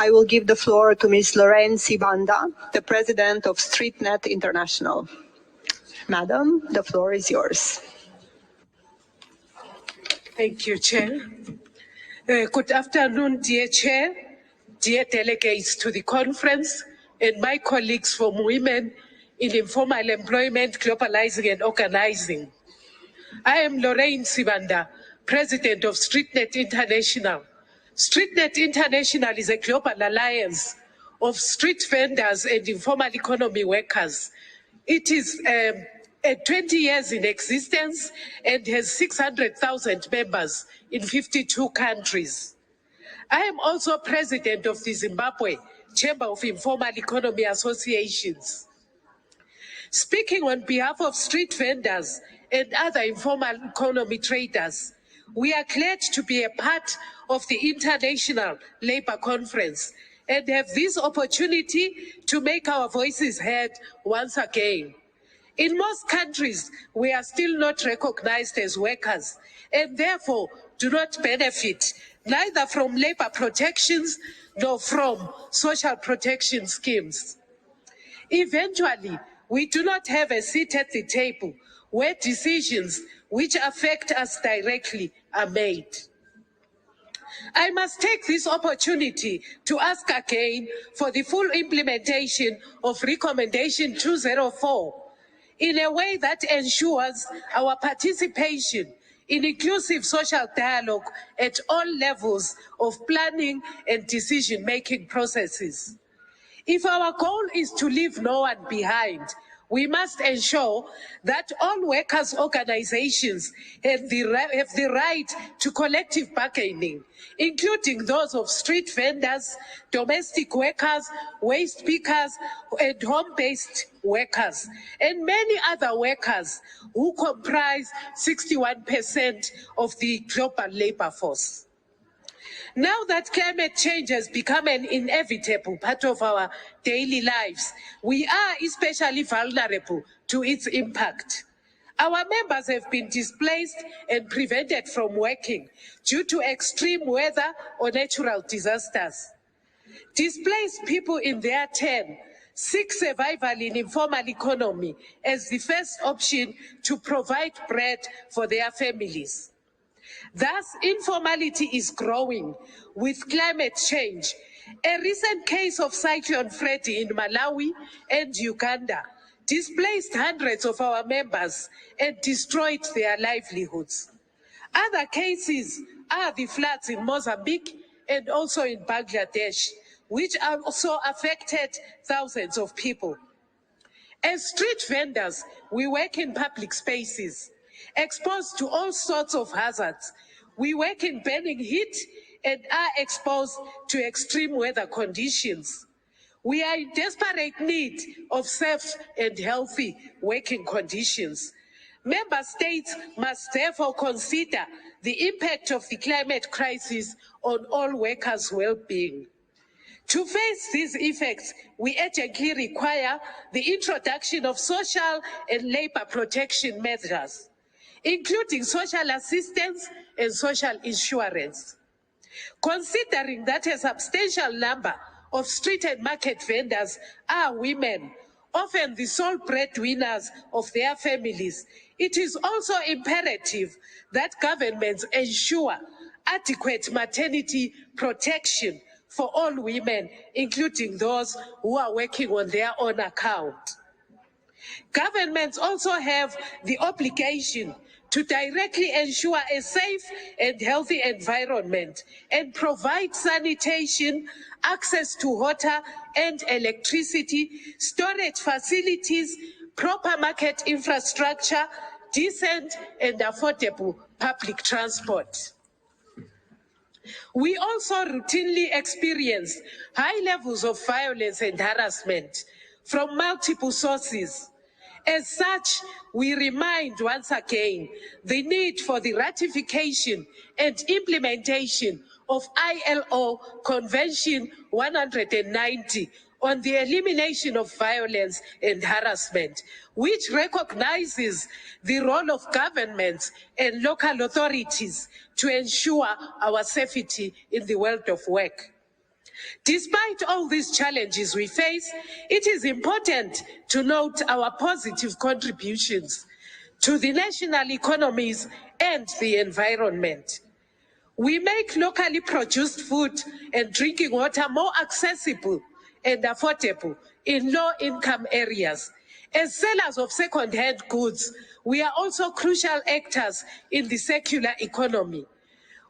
I will give the floor to Ms. Lorraine Sibanda, the President of StreetNet International. Madam, the floor is yours. Thank you, Chair. Good afternoon, dear Chair, dear delegates to the conference, and my colleagues from Women in Informal Employment, Globalizing and Organizing. I am Lorraine Sibanda, President of StreetNet International. StreetNet International is a global alliance of street vendors and informal economy workers. It is 20 years in existence and has 600,000 members in 52 countries. I am also president of the Zimbabwe Chamber of Informal Economy Associations. Speaking on behalf of street vendors and other informal economy traders, we are glad to be a part of the International Labour Conference and have this opportunity to make our voices heard once again. In most countries, we are still not recognized as workers and therefore do not benefit neither from labor protections nor from social protection schemes. Eventually, we do not have a seat at the table where decisions which affect us directly are made. I must take this opportunity to ask again for the full implementation of Recommendation 204 in a way that ensures our participation in inclusive social dialogue at all levels of planning and decision-making processes. If our goal is to leave no one behind, we must ensure that all workers' organizations have the right to collective bargaining, including those of street vendors, domestic workers, waste pickers, and home-based workers, and many other workers who comprise 61% of the global labor force. Now that climate change has become an inevitable part of our daily lives, we are especially vulnerable to its impact. Our members have been displaced and prevented from working due to extreme weather or natural disasters. Displaced people in their turn seek survival in informal economy as the first option to provide bread for their families. Thus, informality is growing with climate change. A recent case of Cyclone Freddy in Malawi and Uganda displaced hundreds of our members and destroyed their livelihoods. Other cases are the floods in Mozambique and also in Bangladesh, which also affected thousands of people. As street vendors, we work in public spaces, exposed to all sorts of hazards. We work in burning heat and are exposed to extreme weather conditions. We are in desperate need of safe and healthy working conditions. Member states must therefore consider the impact of the climate crisis on all workers' well-being. To face these effects, we urgently require the introduction of social and labor protection measures, including social assistance and social insurance. Considering that a substantial number of street and market vendors are women, often the sole breadwinners of their families, it is also imperative that governments ensure adequate maternity protection for all women, including those who are working on their own account. Governments also have the obligation to directly ensure a safe and healthy environment and provide sanitation, access to water and electricity, storage facilities, proper market infrastructure, decent and affordable public transport. We also routinely experience high levels of violence and harassment from multiple sources. As such, we remind once again the need for the ratification and implementation of ILO Convention 190 on the elimination of violence and harassment, which recognizes the role of governments and local authorities to ensure our safety in the world of work. Despite all these challenges we face, it is important to note our positive contributions to the national economies and the environment. We make locally produced food and drinking water more accessible and affordable in low-income areas. As sellers of second-hand goods, we are also crucial actors in the circular economy.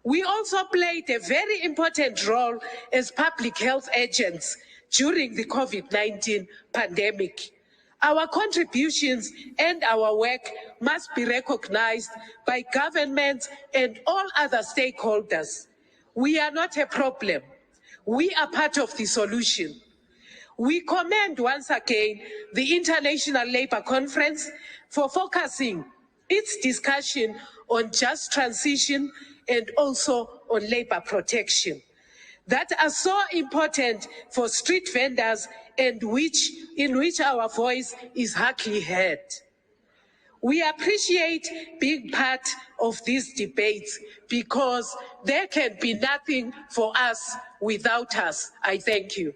We also played a very important role as public health agents during the COVID-19 pandemic. Our contributions and our work must be recognized by governments and all other stakeholders. We are not a problem. We are part of the solution. We commend once again the International Labour Conference for focusing its discussion on just transition and also on labour protection that are so important for street vendors and in which our voice is hardly heard. We appreciate being part of these debates because there can be nothing for us without us. I thank you.